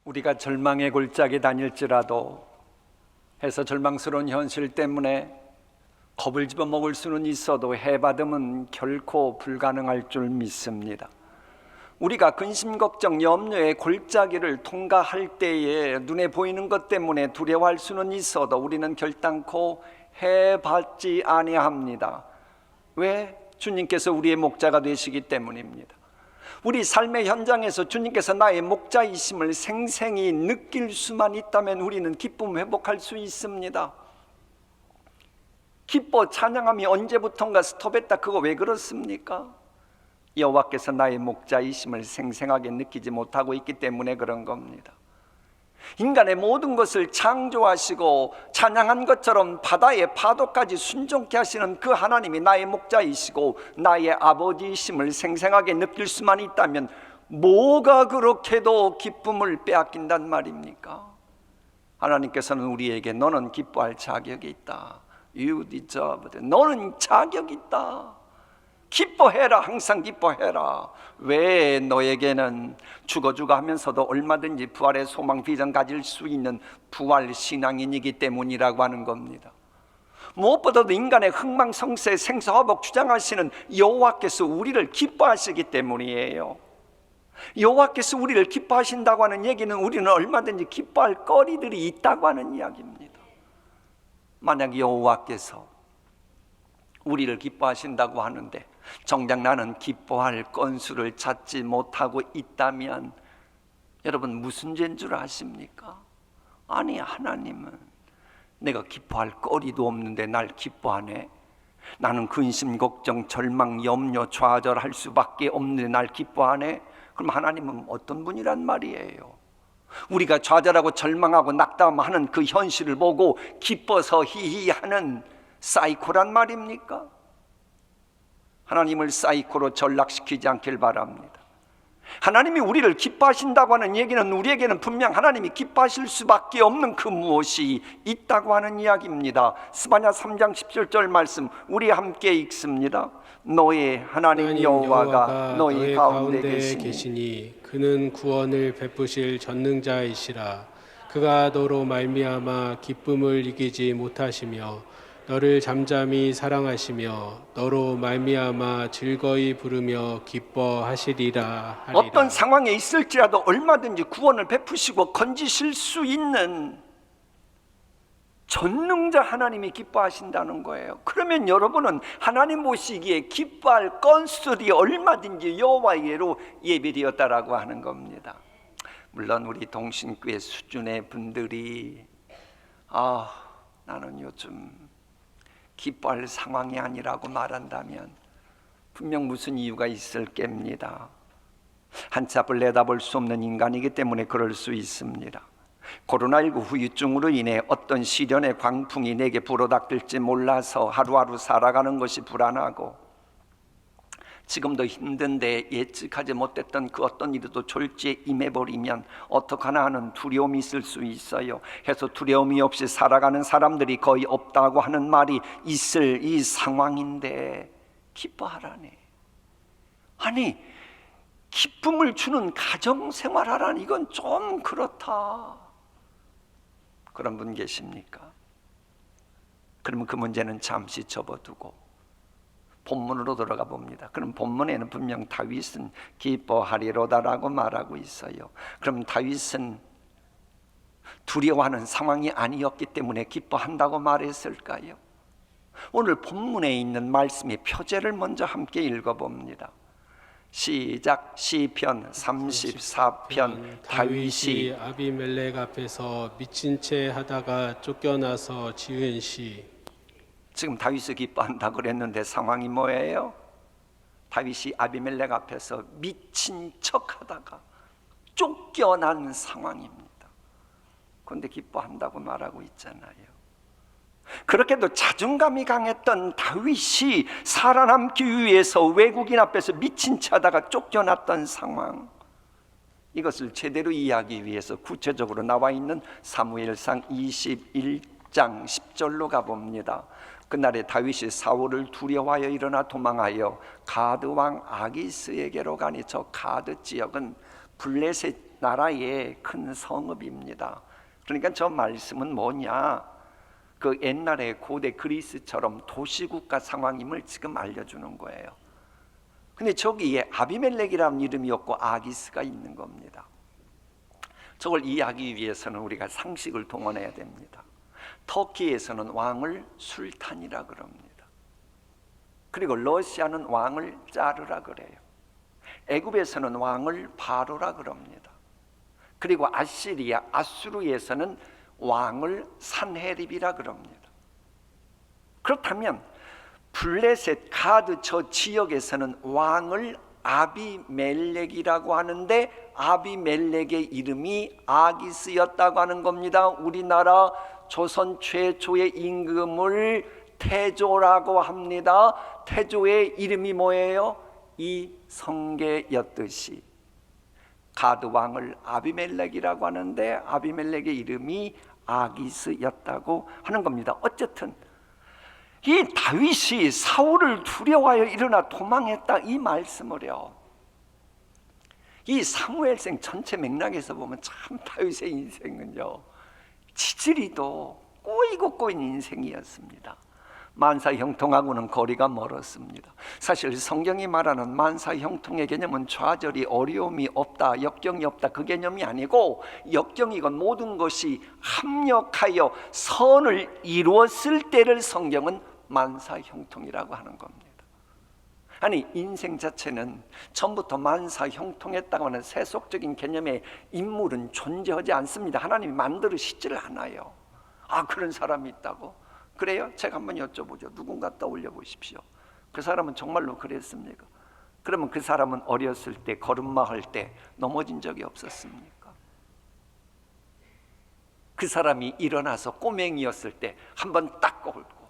우리가 절망의 골짜기 다닐지라도 해서 절망스러운 현실 때문에 겁을 집어먹을 수는 있어도 해받음은 결코 불가능할 줄 믿습니다. 우리가 근심, 걱정, 염려의 골짜기를 통과할 때에 눈에 보이는 것 때문에 두려워할 수는 있어도 우리는 결단코 해받지 아니합니다. 왜? 주님께서 우리의 목자가 되시기 때문입니다. 우리 삶의 현장에서 주님께서 나의 목자이심을 생생히 느낄 수만 있다면 우리는 기쁨 회복할 수 있습니다. 기뻐 찬양함이 언제부턴가 스톱했다. 그거 왜 그렇습니까? 여호와께서 나의 목자이심을 생생하게 느끼지 못하고 있기 때문에 그런 겁니다. 인간의 모든 것을 창조하시고 찬양한 것처럼 바다의 파도까지 순종케 하시는 그 하나님이 나의 목자이시고 나의 아버지이심을 생생하게 느낄 수만 있다면 뭐가 그렇게도 기쁨을 빼앗긴단 말입니까? 하나님께서는 우리에게 너는 기뻐할 자격이 있다. You deserve it. 너는 자격이 있다. 기뻐해라. 항상 기뻐해라. 왜? 너에게는 죽어 하면서도 얼마든지 부활의 소망 비전 가질 수 있는 부활 신앙인이기 때문이라고 하는 겁니다. 무엇보다도 인간의 흥망성쇠 생사화복 주장하시는 여호와께서 우리를 기뻐하시기 때문이에요. 여호와께서 우리를 기뻐하신다고 하는 얘기는 우리는 얼마든지 기뻐할 거리들이 있다고 하는 이야기입니다. 만약 여호와께서 우리를 기뻐하신다고 하는데 정작 나는 기뻐할 건수를 찾지 못하고 있다면 여러분 무슨 죄인 줄 아십니까? 아니, 하나님은 내가 기뻐할 거리도 없는데 날 기뻐하네. 나는 근심, 걱정, 절망, 염려, 좌절할 수밖에 없는데 날 기뻐하네. 그럼 하나님은 어떤 분이란 말이에요? 우리가 좌절하고 절망하고 낙담하는 그 현실을 보고 기뻐서 히히하는 사이코란 말입니까? 하나님을 사이코로 전락시키지 않길 바랍니다. 하나님이 우리를 기뻐하신다고 하는 얘기는 우리에게는 분명 하나님이 기뻐하실 수밖에 없는 그 무엇이 있다고 하는 이야기입니다. 스바냐 3장 17절 말씀 우리 함께 읽습니다. 너의 하나님 여호와가 너희 가운데 계시니 그는 구원을 베푸실 전능자이시라. 그가 너로 말미암아 기쁨을 이기지 못하시며 너를 잠잠히 사랑하시며 너로 말미암아 즐거이 부르며 기뻐하시리라 하리라. 어떤 상황에 있을지라도 얼마든지 구원을 베푸시고 건지실 수 있는 전능자 하나님이 기뻐하신다는 거예요. 그러면 여러분은 하나님 보시기에 기뻐할 건수들이 얼마든지 여호와께로 예비되었다라고 하는 겁니다. 물론 우리 동신교회 수준의 분들이 나는 요즘 기뻐할 상황이 아니라고 말한다면 분명 무슨 이유가 있을 겁니다. 한치 앞을 내다볼 수 없는 인간이기 때문에 그럴 수 있습니다. 코로나19 후유증으로 인해 어떤 시련의 광풍이 내게 불어닥칠지 몰라서 하루하루 살아가는 것이 불안하고 지금도 힘든데 예측하지 못했던 그 어떤 일도 졸지에 임해버리면 어떡하나 하는 두려움이 있을 수 있어요. 해서 두려움이 없이 살아가는 사람들이 거의 없다고 하는 말이 있을 이 상황인데 기뻐하라네. 아니, 기쁨을 주는 가정생활하라니 이건 좀 그렇다. 그런 분 계십니까? 그러면 그 문제는 잠시 접어두고 본문으로 들어가 봅니다. 그럼 본문에는 분명 다윗은 기뻐하리로다라고 말하고 있어요. 그럼 다윗은 두려워하는 상황이 아니었기 때문에 기뻐한다고 말했을까요? 오늘 본문에 있는 말씀의 표제를 먼저 함께 읽어봅니다. 시작. 시편 34편. 다윗이 아비멜렉 앞에서 미친 채 하다가 쫓겨나서 지은 시. 지금 다윗이 기뻐한다고 그랬는데 상황이 뭐예요? 다윗이 아비멜렉 앞에서 미친 척하다가 쫓겨난 상황입니다. 그런데 기뻐한다고 말하고 있잖아요. 그렇게도 자존감이 강했던 다윗이 살아남기 위해서 외국인 앞에서 미친 척 하다가 쫓겨났던 상황, 이것을 제대로 이해하기 위해서 구체적으로 나와 있는 사무엘상 21장 10절로 가봅니다. 그날에 다윗이 사울을 두려워하여 일어나 도망하여 가드 왕 아기스에게로 가니 저 가드 지역은 블레셋 나라의 큰 성읍입니다. 그러니까 저 말씀은 뭐냐, 그 옛날에 고대 그리스처럼 도시국가 상황임을 지금 알려주는 거예요. 근데 저기에 아비멜렉이라는 이름이 없고 아기스가 있는 겁니다. 저걸 이해하기 위해서는 우리가 상식을 동원해야 됩니다. 터키에서는 왕을 술탄이라 그럽니다. 그리고 러시아는 왕을 짜르라 그래요. 애굽에서는 왕을 바로라 그럽니다. 그리고 아시리아, 아수르에서는 왕을 산헤립이라 그럽니다. 그렇다면 블레셋, 가드 저 지역에서는 왕을 아비멜렉이라고 하는데 아비멜렉의 이름이 아기스였다고 하는 겁니다. 우리나라 조선 최초의 임금을 태조라고 합니다. 태조의 이름이 뭐예요? 이성계였듯이 가드 왕을 아비멜렉이라고 하는데 아비멜렉의 이름이 아기스였다고 하는 겁니다. 어쨌든 이 다윗이 사울을 두려워하여 일어나 도망했다 이 말씀을요, 이 사무엘생 전체 맥락에서 보면 참 다윗의 인생은요 지지리도 꼬이고 꼬인 인생이었습니다. 만사형통하고는 거리가 멀었습니다. 사실 성경이 말하는 만사형통의 개념은 좌절이 어려움이 없다, 역경이 없다 그 개념이 아니고, 역경이건 모든 것이 합력하여 선을 이루었을 때를 성경은 만사형통이라고 하는 겁니다. 아니 인생 자체는 처음부터 만사형통했다고 하는 세속적인 개념의 인물은 존재하지 않습니다. 하나님이 만들으시지를 않아요. 아 그런 사람이 있다고? 그래요? 제가 한번 여쭤보죠. 누군가 떠올려 보십시오. 그 사람은 정말로 그랬습니까? 그러면 그 사람은 어렸을 때 걸음마 할 때 넘어진 적이 없었습니까? 그 사람이 일어나서 꼬맹이였을 때 한번 딱 꼴고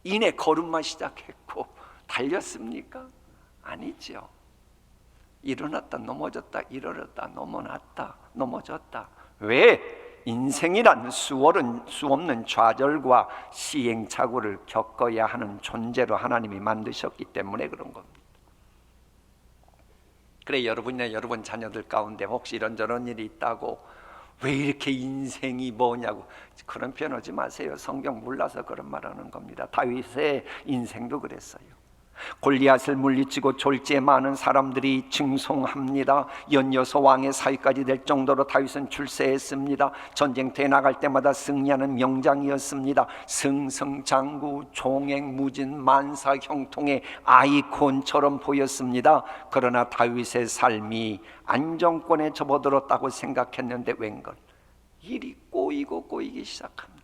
이내 걸음마 시작했고 달렸습니까? 아니죠. 일어났다 넘어졌다 일어났다 넘어났다 넘어졌다. 왜? 인생이란 수 없는 좌절과 시행착오를 겪어야 하는 존재로 하나님이 만드셨기 때문에 그런 겁니다. 그래 여러분이나 여러분 자녀들 가운데 혹시 이런저런 일이 있다고 왜 이렇게 인생이 뭐냐고 그런 표현 하지 마세요. 성경 몰라서 그런 말 하는 겁니다. 다윗의 인생도 그랬어요. 골리앗을 물리치고 졸지에 많은 사람들이 증송합니다. 연여서 왕의 사위까지 될 정도로 다윗은 출세했습니다. 전쟁터에 나갈 때마다 승리하는 명장이었습니다. 승승장구 종횡무진 만사형통의 아이콘처럼 보였습니다. 그러나 다윗의 삶이 안정권에 접어들었다고 생각했는데 웬걸 일이 꼬이기 시작합니다.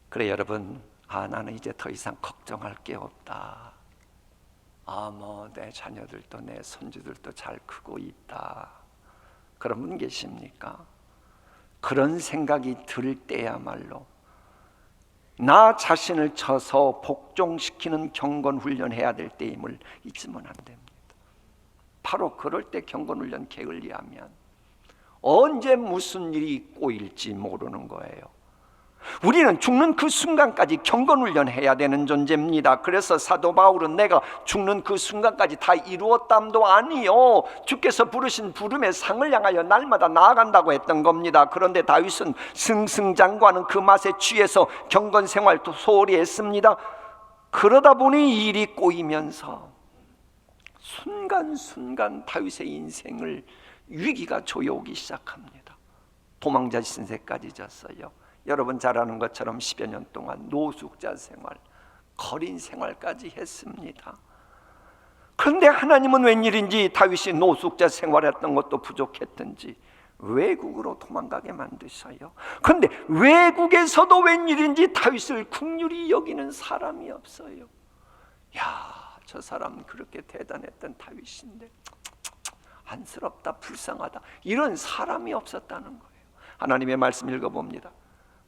그래 여러분, 나는 이제 더 이상 걱정할 게 없다. 내 자녀들도 내 손주들도 잘 크고 있다. 그런 분 계십니까? 그런 생각이 들 때야말로 나 자신을 쳐서 복종시키는 경건훈련 해야 될 때임을 잊으면 안 됩니다. 바로 그럴 때 경건훈련 게을리하면 언제 무슨 일이 꼬일지 모르는 거예요. 우리는 죽는 그 순간까지 경건훈련해야 되는 존재입니다. 그래서 사도 바울은 내가 죽는 그 순간까지 다 이루었담도 아니요, 주께서 부르신 부름의 상을 향하여 날마다 나아간다고 했던 겁니다. 그런데 다윗은 승승장구하는 그 맛에 취해서 경건생활도 소홀히 했습니다. 그러다 보니 일이 꼬이면서 순간순간 다윗의 인생을 위기가 조여오기 시작합니다. 도망자 신세까지 졌어요. 여러분 잘 아는 것처럼 10여 년 동안 노숙자 생활, 거린 생활까지 했습니다. 그런데 하나님은 웬일인지 다윗이 노숙자 생활했던 것도 부족했던지 외국으로 도망가게 만드셔요. 그런데 외국에서도 웬일인지 다윗을 긍휼히 여기는 사람이 없어요. 저 사람 그렇게 대단했던 다윗인데 안쓰럽다, 불쌍하다, 이런 사람이 없었다는 거예요. 하나님의 말씀 읽어봅니다.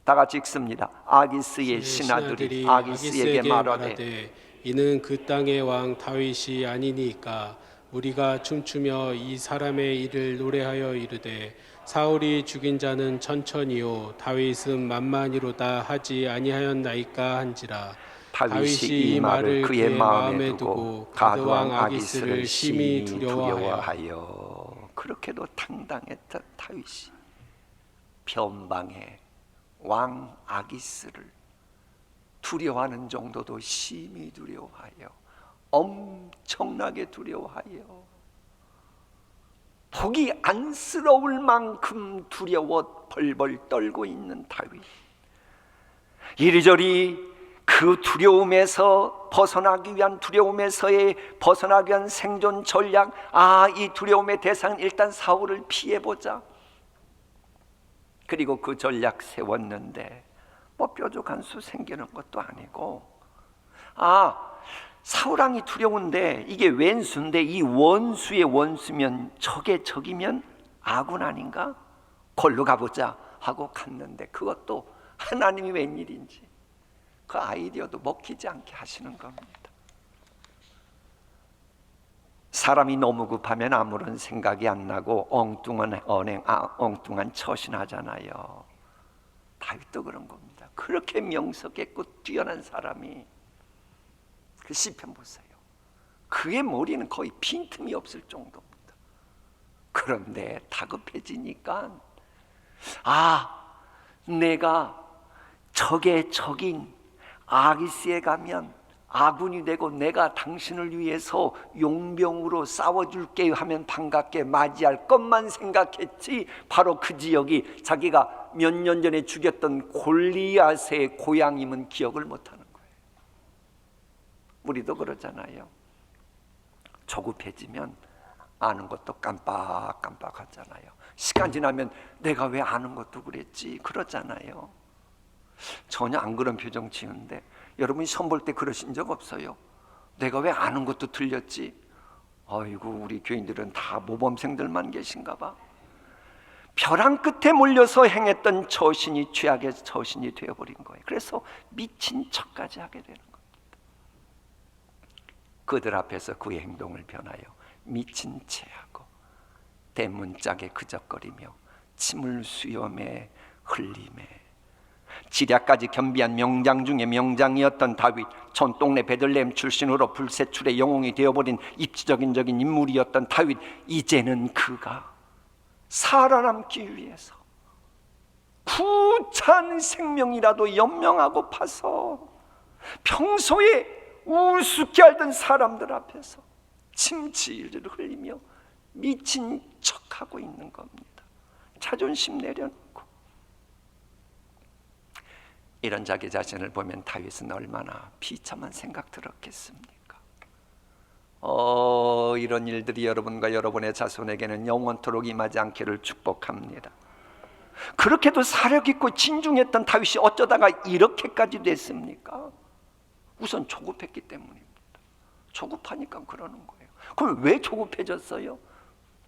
다 같이 읽습니다. 아기스의 신하들이 아기스에게 말하되 이는 그 땅의 왕 다윗이 아니니까 우리가 춤추며 이 사람의 일을 노래하여 이르되 사울이 죽인 자는 천천히요 다윗은 만만히로다 하지 아니하였나이까 한지라. 다윗이 이 말을 그의 마음에 두고 가드 왕 아기스를 심히 두려워하여. 그렇게도 당당했던 다윗이 변방의 왕 아기스를 두려워하는 정도도 심히 두려워하여, 엄청나게 두려워하여, 보기 안쓰러울 만큼 두려워 벌벌 떨고 있는 다윗. 이리저리 그 두려움에서 벗어나기 위한, 두려움에서의 벗어나기 위한 생존 전략, 이 두려움의 대상은 일단 사울을 피해보자. 그리고 그 전략 세웠는데 뭐 뾰족한 수 생기는 것도 아니고, 사울왕이 두려운데 이게 왼수인데 이 원수의 원수면 적의 적이면 아군 아닌가? 걸로 가보자 하고 갔는데 그것도 하나님이 웬일인지 그 아이디어도 먹히지 않게 하시는 겁니다. 사람이 너무 급하면 아무런 생각이 안 나고 엉뚱한 처신하잖아요. 다윗도 그런 겁니다. 그렇게 명석했고 뛰어난 사람이, 그 시편 보세요. 그의 머리는 거의 빈틈이 없을 정도입니다. 그런데 다급해지니까 내가 적의 적인 아기스에 가면 아군이 되고 내가 당신을 위해서 용병으로 싸워줄게 하면 반갑게 맞이할 것만 생각했지, 바로 그 지역이 자기가 몇 년 전에 죽였던 골리앗의 고향임은 기억을 못하는 거예요. 우리도 그러잖아요. 조급해지면 아는 것도 깜빡깜빡하잖아요. 시간 지나면 내가 왜 아는 것도 그랬지 그러잖아요. 전혀 안 그런 표정 지은데 여러분이 시험 볼 때 그러신 적 없어요? 내가 왜 아는 것도 틀렸지? 아이고, 우리 교인들은 다 모범생들만 계신가 봐. 벼랑 끝에 몰려서 행했던 처신이 죄악의 처신이 되어버린 거예요. 그래서 미친 척까지 하게 되는 겁니다. 그들 앞에서 그의 행동을 변하여 미친 채하고 대문짝에 그적거리며 침을 수염에 흘리매, 지략까지 겸비한 명장 중에 명장이었던 다윗, 전동네 베들레헴 출신으로 불세출의 영웅이 되어버린 입지적인 인물이었던 다윗, 이제는 그가 살아남기 위해서 구찬 생명이라도 연명하고 파서 평소에 우습게 알던 사람들 앞에서 침질을 흘리며 미친 척하고 있는 겁니다. 자존심 내려놓고. 이런 자기 자신을 보면 다윗은 얼마나 비참한 생각 들었겠습니까? 이런 일들이 여러분과 여러분의 자손에게는 영원토록 임하지 않기를 축복합니다. 그렇게도 사력 있고 진중했던 다윗이 어쩌다가 이렇게까지 됐습니까? 우선 조급했기 때문입니다. 조급하니까 그러는 거예요. 그럼 왜 조급해졌어요?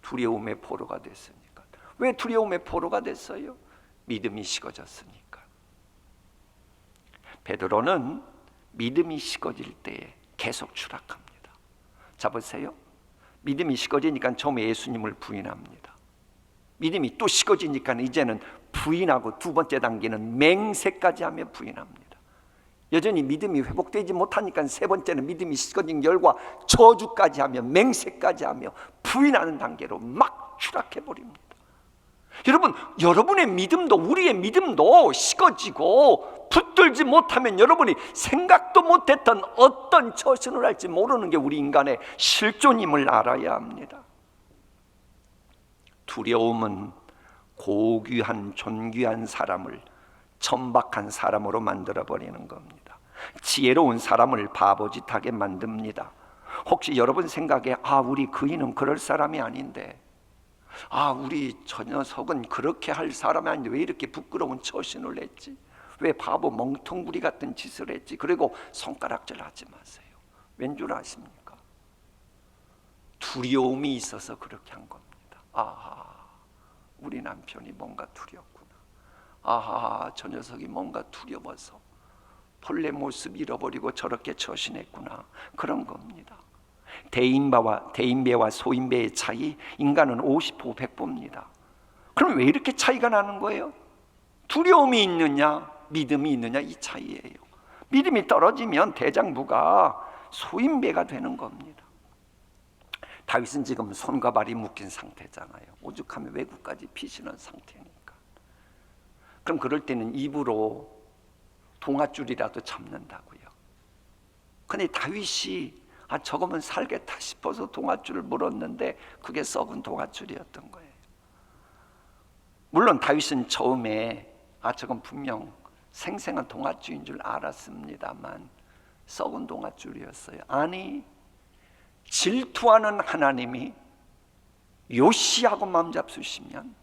두려움의 포로가 됐으니까. 왜 두려움의 포로가 됐어요? 믿음이 식어졌으니까. 베드로는 믿음이 식어질 때에 계속 추락합니다. 자 보세요. 믿음이 식어지니까 처음에 예수님을 부인합니다. 믿음이 또 식어지니까 이제는 부인하고 두 번째 단계는 맹세까지 하며 부인합니다. 여전히 믿음이 회복되지 못하니까 세 번째는 믿음이 식어진 결과 저주까지 하며 맹세까지 하며 부인하는 단계로 막 추락해버립니다. 여러분, 여러분의 믿음도 우리의 믿음도 식어지고 붙들지 못하면 여러분이 생각도 못했던 어떤 처신을 할지 모르는 게 우리 인간의 실존임을 알아야 합니다. 두려움은 고귀한 존귀한 사람을 천박한 사람으로 만들어버리는 겁니다. 지혜로운 사람을 바보짓하게 만듭니다. 혹시 여러분 생각에 우리 그이는 그럴 사람이 아닌데, 우리 저 녀석은 그렇게 할 사람이 아닌데 왜 이렇게 부끄러운 처신을 했지? 왜 바보 멍텅구리 같은 짓을 했지? 그리고 손가락질 하지 마세요. 왠 줄 아십니까? 두려움이 있어서 그렇게 한 겁니다. 우리 남편이 뭔가 두렵구나. 저 녀석이 뭔가 두려워서 본래 모습 잃어버리고 저렇게 처신했구나. 그런 겁니다. 대인배와 소인배의 차이, 인간은 50보 100보입니다. 그럼 왜 이렇게 차이가 나는 거예요? 두려움이 있느냐 믿음이 있느냐, 이 차이예요. 믿음이 떨어지면 대장부가 소인배가 되는 겁니다. 다윗은 지금 손과 발이 묶인 상태잖아요. 오죽하면 외구까지 피시는 상태니까. 그럼 그럴 때는 입으로 동아줄이라도 잡는다고요. 근데 다윗이 저거면 살겠다 싶어서 동아줄을 물었는데 그게 썩은 동아줄이었던 거예요. 물론 다윗은 처음에 저건 분명 생생한 동아줄인 줄 알았습니다만 썩은 동아줄이었어요. 아니, 질투하는 하나님이 요시하고 마음 잡수시면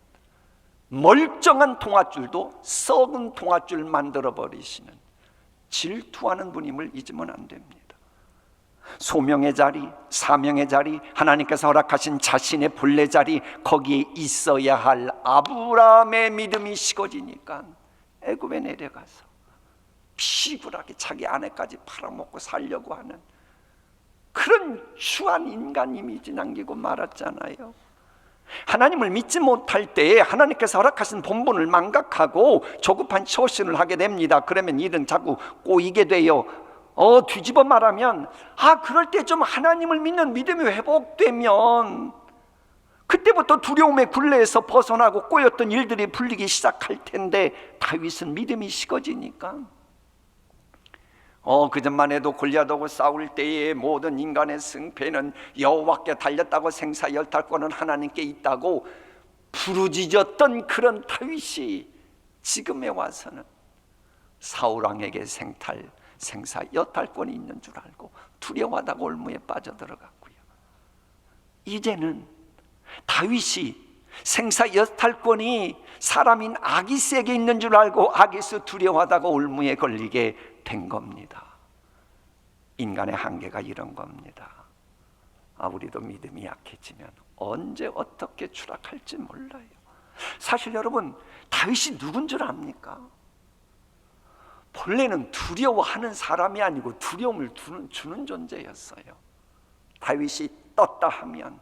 멀쩡한 동아줄도 썩은 동아줄 만들어 버리시는 질투하는 분임을 잊으면 안 됩니다. 소명의 자리, 사명의 자리, 하나님께서 허락하신 자신의 본래 자리, 거기에 있어야 할 아브라함의 믿음이 식어지니까 애굽에 내려가서 피굴하게 자기 아내까지 팔아먹고 살려고 하는 그런 추한 인간 이미지 남기고 말았잖아요. 하나님을 믿지 못할 때에 하나님께서 허락하신 본분을 망각하고 조급한 처신을 하게 됩니다. 그러면 일은 자꾸 꼬이게 돼요. 뒤집어 말하면 그럴 때 좀 하나님을 믿는 믿음이 회복되면 그때부터 두려움의 굴레에서 벗어나고 꼬였던 일들이 풀리기 시작할 텐데 다윗은 믿음이 식어지니까 그전만 해도 골리앗하고 싸울 때의 모든 인간의 승패는 여호와께 달렸다고 생사열탈권은 하나님께 있다고 부르짖었던 그런 다윗이 지금에 와서는 사울왕에게 생사여탈권이 있는 줄 알고 두려워하다가 올무에 빠져들어갔고요. 이제는 다윗이 생사여탈권이 사람인 아기스에게 있는 줄 알고 아기스 두려워하다가 올무에 걸리게 된 겁니다. 인간의 한계가 이런 겁니다. 우리도 믿음이 약해지면 언제 어떻게 추락할지 몰라요. 사실 여러분, 다윗이 누군 줄 압니까? 본래는 두려워하는 사람이 아니고 두려움을 주는 존재였어요. 다윗이 떴다 하면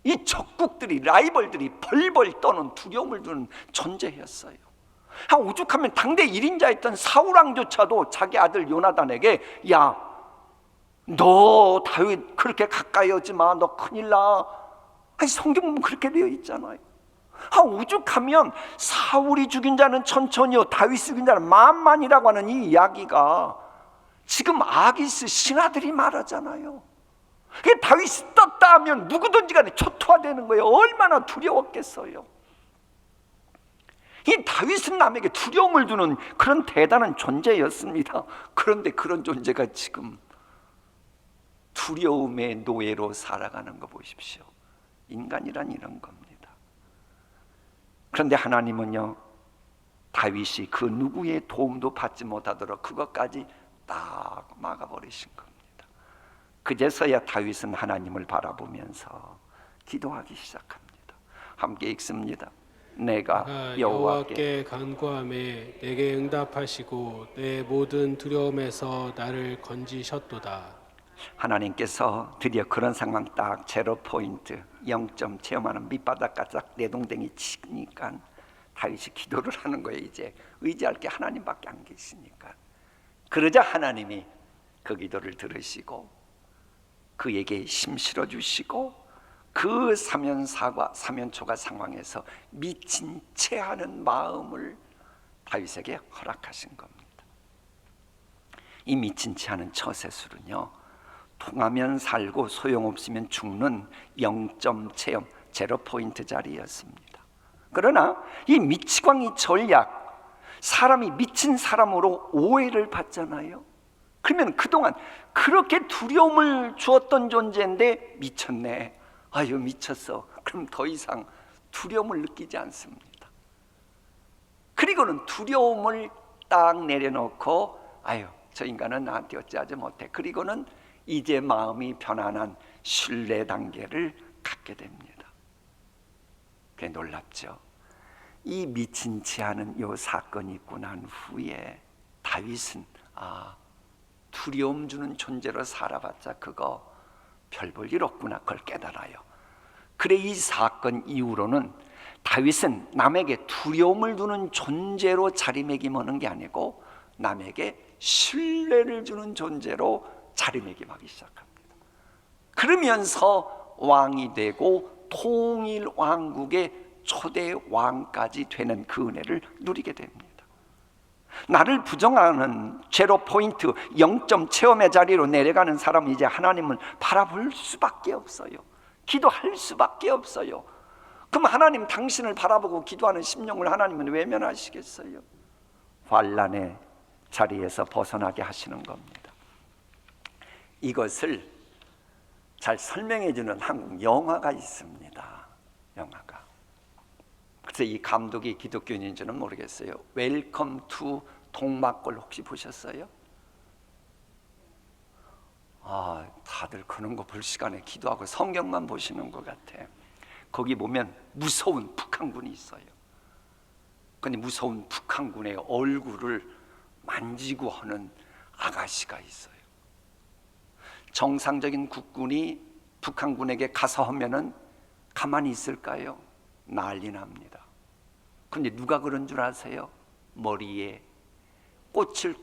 이 적국들이, 라이벌들이 벌벌 떠는 두려움을 주는 존재였어요. 오죽하면 당대 1인자였던 사울왕조차도 자기 아들 요나단에게 너 다윗 그렇게 가까이 오지 마, 너 큰일 나. 성경 보면 그렇게 되어 있잖아요. 오죽하면 사울이 죽인 자는 천천히요 다윗이 죽인 자는 만만이라고 하는 이 이야기가 지금 아기스 신하들이 말하잖아요. 다윗이 떴다 하면 누구든지 간에 초토화되는 거예요. 얼마나 두려웠겠어요. 이 다윗은 남에게 두려움을 주는 그런 대단한 존재였습니다. 그런데 그런 존재가 지금 두려움의 노예로 살아가는 거 보십시오. 인간이란 이런 겁니다. 그런데 하나님은요, 다윗이 그 누구의 도움도 받지 못하도록 그것까지 딱 막아버리신 겁니다. 그제서야 다윗은 하나님을 바라보면서 기도하기 시작합니다. 함께 읽습니다. 내가 여호와께 간구하매 내게 응답하시고 내 모든 두려움에서 나를 건지셨도다. 하나님께서 드디어 그런 상황 딱 제로 포인트 0점 체험하는 밑바닥까지 내동댕이 치니까 다윗이 기도를 하는 거예요. 이제 의지할 게 하나님밖에 안 계시니까. 그러자 하나님이 그 기도를 들으시고 그에게 힘 실어 주시고 그 사면초가 상황에서 미친 채 하는 마음을 다윗에게 허락하신 겁니다. 이 미친 채 하는 처세술은요, 통하면 살고 소용없으면 죽는 0점 체험 제로 포인트 자리였습니다. 그러나 이 미치광이 전략, 사람이 미친 사람으로 오해를 받잖아요. 그러면 그동안 그렇게 두려움을 주었던 존재인데 미쳤네, 미쳤어, 그럼 더 이상 두려움을 느끼지 않습니다. 그리고는 두려움을 딱 내려놓고 저 인간은 나한테 어찌하지 못해. 그리고는 이제 마음이 편안한 신뢰 단계를 갖게 됩니다. 그게 놀랍죠. 이 미친 채 하는 이 사건이 있고 난 후에 다윗은 두려움 주는 존재로 살아봤자 그거 별 볼 일 없구나, 그걸 깨달아요. 그래 이 사건 이후로는 다윗은 남에게 두려움을 주는 존재로 자리매김하는 게 아니고 남에게 신뢰를 주는 존재로 자리매김하기 시작합니다. 그러면서 왕이 되고 통일 왕국의 초대 왕까지 되는 그 은혜를 누리게 됩니다. 나를 부정하는 제로 포인트 0점 체험의 자리로 내려가는 사람은 이제 하나님을 바라볼 수밖에 없어요. 기도할 수밖에 없어요. 그럼 하나님 당신을 바라보고 기도하는 심령을 하나님은 외면하시겠어요? 환난의 자리에서 벗어나게 하시는 겁니다. 이것을 잘 설명해 주는 한국 영화가 있습니다. 영화가. 그래서 이 감독이 기독교인인지는 모르겠어요. 웰컴 투 동막골 혹시 보셨어요? 다들 그런 거 볼 시간에 기도하고 성경만 보시는 것 같아. 거기 보면 무서운 북한군이 있어요. 근데 무서운 북한군의 얼굴을 만지고 하는 아가씨가 있어요. 정상적인 국군이 북한군에게 가서 하면은 가만히 있을까요? 난리 납니다. 근데 누가 그런 줄 아세요? 머리에 꽃을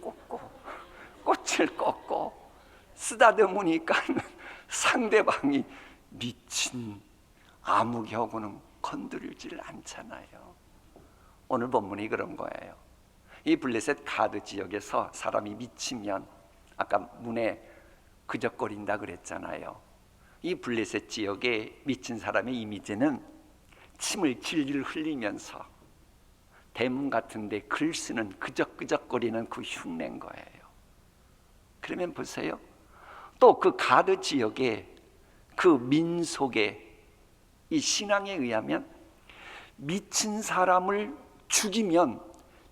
꽂고 쓰다듬으니까 상대방이 미친 아무개하고는 건드리질 않잖아요. 오늘 본문이 그런 거예요. 이 블레셋 가드 지역에서 사람이 미치면 아까 문에 그적거린다 그랬잖아요. 이 블레셋 지역에 미친 사람의 이미지는 침을 질질 흘리면서 대문 같은데 글 쓰는 그적그적거리는 그 흉내인 거예요. 그러면 보세요. 또 그 가드 지역에 그 민속의 이 신앙에 의하면 미친 사람을 죽이면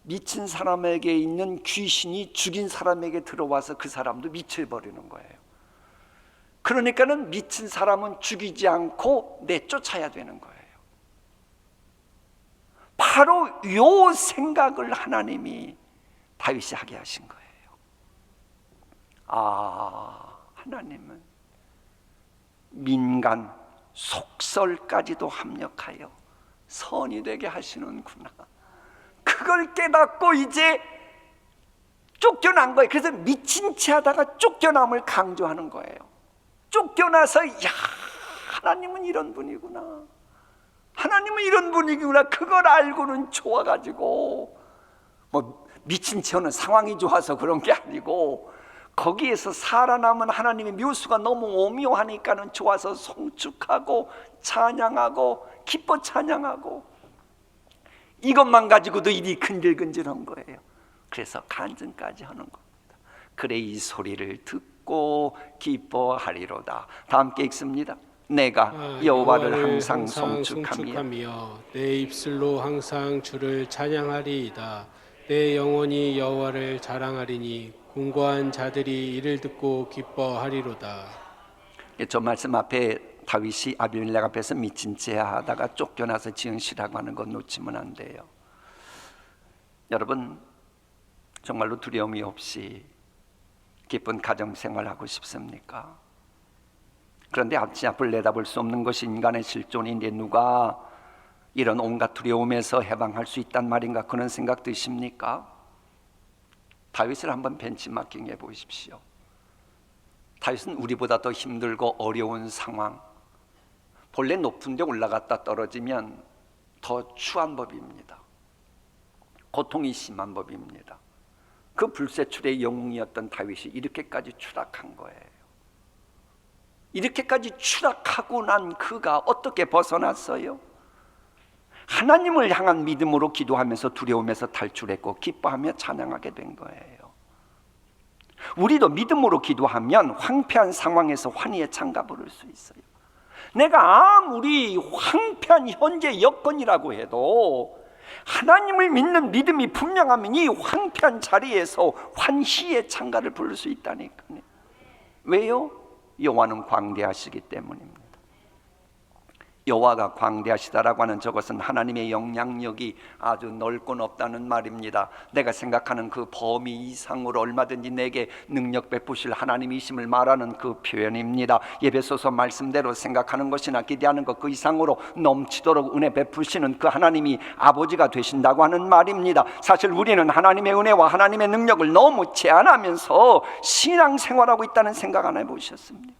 미친 사람에게 있는 귀신이 죽인 사람에게 들어와서 그 사람도 미쳐버리는 거예요. 그러니까는 미친 사람은 죽이지 않고 내쫓아야 되는 거예요. 바로 요 생각을 하나님이 다윗이 하게 하신 거예요. 하나님은 민간 속설까지도 합력하여 선이 되게 하시는구나. 그걸 깨닫고 이제 쫓겨난 거예요. 그래서 미친 채 하다가 쫓겨남을 강조하는 거예요. 쫓겨나서 야, 하나님은 이런 분이구나. 하나님은 이런 분이구나. 그걸 알고는 좋아가지고 뭐 미친 채우는 상황이 좋아서 그런 게 아니고 거기에서 살아남은 하나님의 묘수가 너무 오묘하니까는 좋아서 송축하고 찬양하고 기뻐 찬양하고 이것만 가지고도 입이 근질근질한 거예요. 그래서 간증까지 하는 겁니다. 그래 이 소리를 듣고 기뻐하리로다. 다 함께 읽습니다. 내가 여호와를 항상 송축하며 내 입술로 항상 주를 찬양하리이다. 내 영혼이 여호와를 자랑하리니 공고한 자들이 이를 듣고 기뻐하리로다. 저 말씀 앞에 다윗이 아비멜렉 앞에서 미친 채 하다가 쫓겨나서 지은 시라고 하는 건 놓치면 안 돼요. 여러분 정말로 두려움이 없이 기쁜 가정생활 하고 싶습니까? 그런데 앞이 앞을 내다볼 수 없는 것이 인간의 실존인데 누가 이런 온갖 두려움에서 해방할 수 있단 말인가 그런 생각 드십니까? 다윗을 한번 벤치마킹 해보십시오. 다윗은 우리보다 더 힘들고 어려운 상황, 본래 높은 데 올라갔다 떨어지면 더 추한 법입니다. 고통이 심한 법입니다. 그 불세출의 영웅이었던 다윗이 이렇게까지 추락한 거예요. 이렇게까지 추락하고 난 그가 어떻게 벗어났어요? 하나님을 향한 믿음으로 기도하면서 두려움에서 탈출했고 기뻐하며 찬양하게 된 거예요. 우리도 믿음으로 기도하면 황폐한 상황에서 환희의 창가 부를 수 있어요. 내가 아무리 황폐한 현재 여건이라고 해도 하나님을 믿는 믿음이 분명하면 이 황폐한 자리에서 환희의 창가를 부를 수 있다니까요. 왜요? 여호와는 광대하시기 때문입니다. 여호와가 광대하시다라고 하는 저것은 하나님의 영향력이 아주 넓고 높다는 말입니다. 내가 생각하는 그 범위 이상으로 얼마든지 내게 능력 베푸실 하나님이심을 말하는 그 표현입니다. 에베소서 말씀대로 생각하는 것이나 기대하는 것 그 이상으로 넘치도록 은혜 베푸시는 그 하나님이 아버지가 되신다고 하는 말입니다. 사실 우리는 하나님의 은혜와 하나님의 능력을 너무 제한하면서 신앙생활하고 있다는 생각 안 해보셨습니까?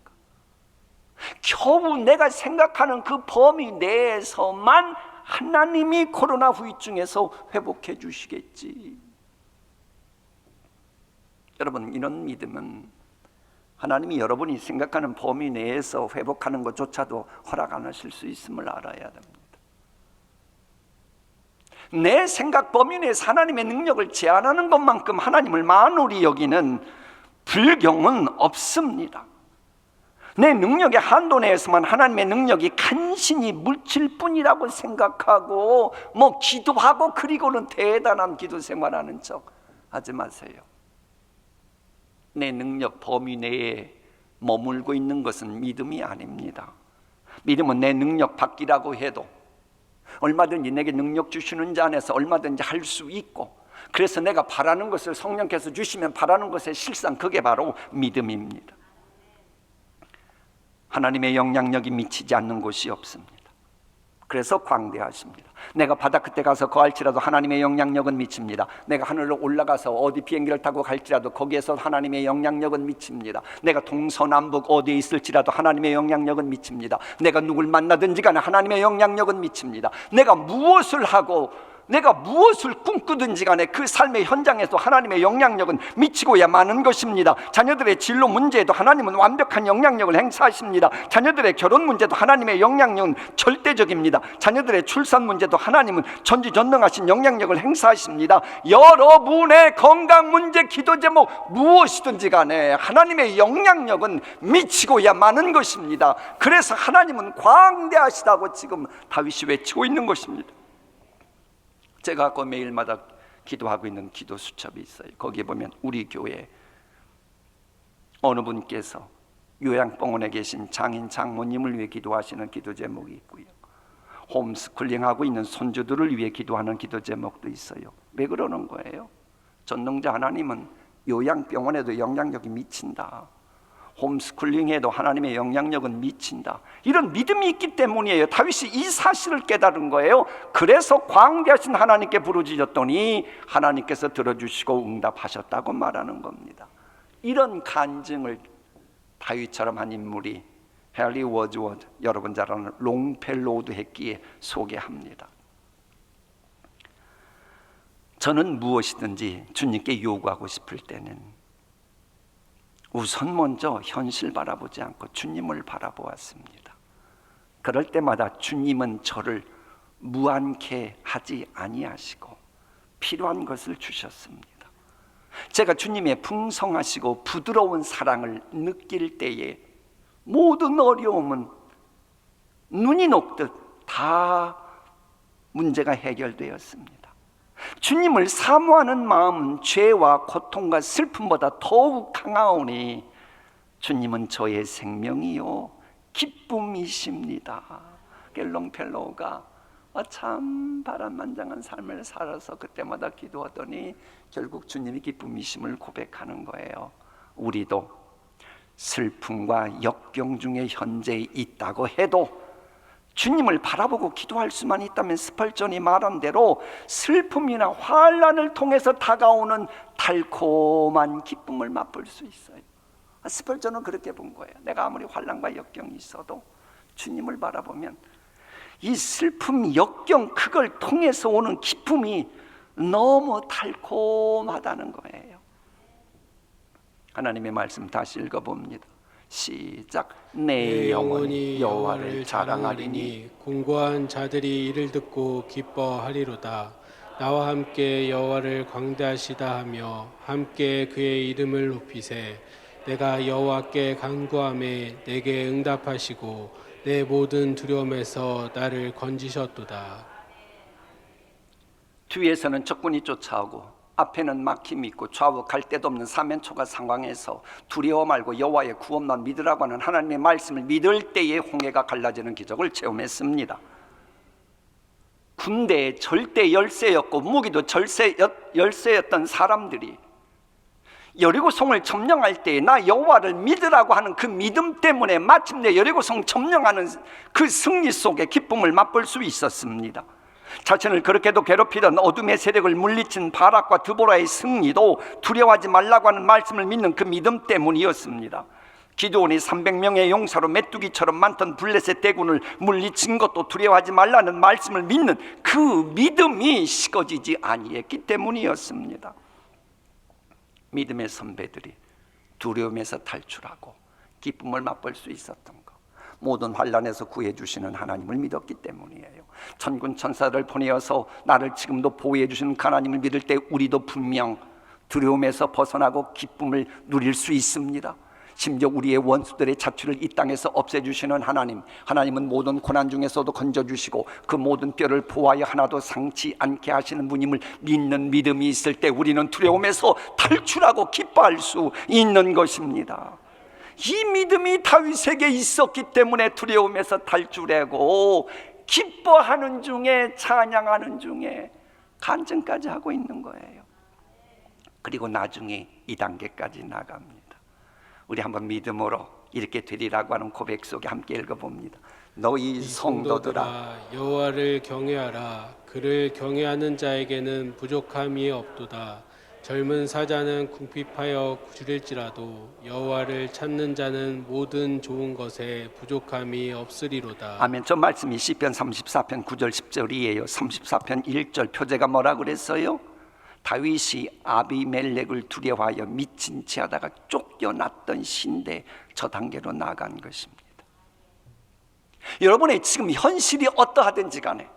겨우 내가 생각하는 그 범위 내에서만 하나님이 코로나 후유증에서 회복해 주시겠지. 여러분, 이런 믿음은 하나님이 여러분이 생각하는 범위 내에서 회복하는 것조차도 허락 안 하실 수 있음을 알아야 됩니다. 내 생각 범위 내에서 하나님의 능력을 제한하는 것만큼 하나님을 만홀히 여기는 불경은 없습니다. 내 능력의 한도 내에서만 하나님의 능력이 간신히 묻힐 뿐이라고 생각하고 기도하고 그리고는 대단한 기도 생활하는 척 하지 마세요. 내 능력 범위 내에 머물고 있는 것은 믿음이 아닙니다. 믿음은 내 능력 밖이라고 해도 얼마든지 내게 능력 주시는 자 안에서 얼마든지 할 수 있고, 그래서 내가 바라는 것을 성령께서 주시면 바라는 것의 실상, 그게 바로 믿음입니다. 하나님의 영향력이 미치지 않는 곳이 없습니다. 그래서 광대하십니다. 내가 바다 끝에 가서 거할지라도 하나님의 영향력은 미칩니다. 내가 하늘로 올라가서 어디 비행기를 타고 갈지라도 거기에서 하나님의 영향력은 미칩니다. 내가 동서남북 어디에 있을지라도 하나님의 영향력은 미칩니다. 내가 누굴 만나든지 간에 하나님의 영향력은 미칩니다. 내가 무엇을 하고 내가 무엇을 꿈꾸든지 간에 그 삶의 현장에서 하나님의 영향력은 미치고야 마는 것입니다. 자녀들의 진로 문제에도 하나님은 완벽한 영향력을 행사하십니다. 자녀들의 결혼 문제도 하나님의 영향력은 절대적입니다. 자녀들의 출산 문제도 하나님은 전지전능하신 영향력을 행사하십니다. 여러분의 건강 문제, 기도 제목 무엇이든지 간에 하나님의 영향력은 미치고야 마는 것입니다. 그래서 하나님은 광대하시다고 지금 다윗이 외치고 있는 것입니다. 제가 그 매일마다 기도하고 있는 기도 수첩이 있어요. 거기에 보면 우리 교회 어느 분께서 요양병원에 계신 장인 장모님을 위해 기도하시는 기도 제목이 있고요, 홈스쿨링하고 있는 손주들을 위해 기도하는 기도 제목도 있어요. 왜 그러는 거예요? 전능자 하나님은 요양병원에도 영향력이 미친다, 홈스쿨링에도 하나님의 영향력은 미친다, 이런 믿음이 있기 때문이에요. 다윗이 이 사실을 깨달은 거예요. 그래서 광대하신 하나님께 부르짖었더니 하나님께서 들어주시고 응답하셨다고 말하는 겁니다. 이런 간증을 다윗처럼 한 인물이 헨리 워즈워드, 여러분 잘 아는 롱펠로우도 했기에 소개합니다. 저는 무엇이든지 주님께 요구하고 싶을 때는 우선 먼저 현실 바라보지 않고 주님을 바라보았습니다. 그럴 때마다 주님은 저를 무안케 하지 아니하시고 필요한 것을 주셨습니다. 제가 주님의 풍성하시고 부드러운 사랑을 느낄 때에 모든 어려움은 눈이 녹듯 다 문제가 해결되었습니다. 주님을 사모하는 마음은 죄와 고통과 슬픔보다 더욱 강하오니 주님은 저의 생명이요 기쁨이십니다. 롱펠로우가 참 바람만장한 삶을 살아서 그때마다 기도하더니 결국 주님이 기쁨이심을 고백하는 거예요. 우리도 슬픔과 역경 중에 현재 있다고 해도 주님을 바라보고 기도할 수만 있다면 스펄전이 말한 대로 슬픔이나 환난을 통해서 다가오는 달콤한 기쁨을 맛볼 수 있어요. 스펄전은 그렇게 본 거예요. 내가 아무리 환난과 역경이 있어도 주님을 바라보면 이 슬픔, 역경, 그걸 통해서 오는 기쁨이 너무 달콤하다는 거예요. 하나님의 말씀 다시 읽어봅니다. 시작. 내 영혼이 여호와를 자랑하리니 공고한 자들이 이를 듣고 기뻐하리로다. 나와 함께 여호와를 광대하시다 하며 함께 그의 이름을 높이세. 내가 여호와께 간구하매 내게 응답하시고 내 모든 두려움에서 나를 건지셨도다. 뒤에서는 적군이 쫓아오고 앞에는 막힘이 있고 좌우 갈 데도 없는 사면초가 상황에서 두려워 말고 여호와의 구원만 믿으라고 하는 하나님의 말씀을 믿을 때에 홍해가 갈라지는 기적을 체험했습니다. 군대의 절대 열세였고 무기도 열세였던 사람들이 여리고성을 점령할 때에 나 여호와를 믿으라고 하는 그 믿음 때문에 마침내 여리고성 점령하는 그 승리 속에 기쁨을 맛볼 수 있었습니다. 자신을 그렇게도 괴롭히던 어둠의 세력을 물리친 바락과 드보라의 승리도 두려워하지 말라고 하는 말씀을 믿는 그 믿음 때문이었습니다. 기드온이 300명의 용사로 메뚜기처럼 많던 블레셋 대군을 물리친 것도 두려워하지 말라는 말씀을 믿는 그 믿음이 식어지지 아니했기 때문이었습니다. 믿음의 선배들이 두려움에서 탈출하고 기쁨을 맛볼 수 있었던 것, 모든 환난에서 구해주시는 하나님을 믿었기 때문이에요. 천군 천사를 보내어서 나를 지금도 보호해 주시는 하나님을 믿을 때 우리도 분명 두려움에서 벗어나고 기쁨을 누릴 수 있습니다. 심지어 우리의 원수들의 자취를 이 땅에서 없애주시는 하나님은 모든 고난 중에서도 건져주시고 그 모든 뼈를 보호하여 하나도 상치 않게 하시는 분임을 믿는 믿음이 있을 때 우리는 두려움에서 탈출하고 기뻐할 수 있는 것입니다. 이 믿음이 다윗에게 있었기 때문에 두려움에서 탈출하고 기뻐하는 중에, 찬양하는 중에 간증까지 하고 있는 거예요. 그리고 나중에 2단계까지 나갑니다. 우리 한번 믿음으로 이렇게 되리라고 하는 고백 속에 함께 읽어봅니다. 너희 성도들아, 여호와를 경외하라. 그를 경외하는 자에게는 부족함이 없도다. 젊은 사자는 궁핍하여 줄일지라도 여호와를 찾는 자는 모든 좋은 것에 부족함이 없으리로다. 아멘. 저 말씀이 시편 34편 9절 10절이에요. 34편 1절 표제가 뭐라 그랬어요? 다윗이 아비멜렉을 두려워하여 미친 채 하다가 쫓겨났던 시인데 저 단계로 나아간 것입니다. 여러분의 지금 현실이 어떠하든지 간에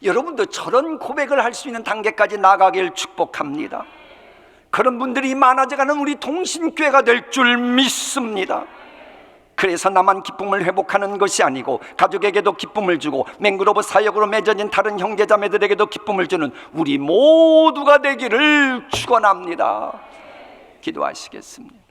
여러분도 저런 고백을 할 수 있는 단계까지 나가길 축복합니다. 그런 분들이 많아져가는 우리 동신교회가 될 줄 믿습니다. 그래서 나만 기쁨을 회복하는 것이 아니고 가족에게도 기쁨을 주고 맹그로브 사역으로 맺어진 다른 형제자매들에게도 기쁨을 주는 우리 모두가 되기를 축원합니다. 기도하시겠습니다.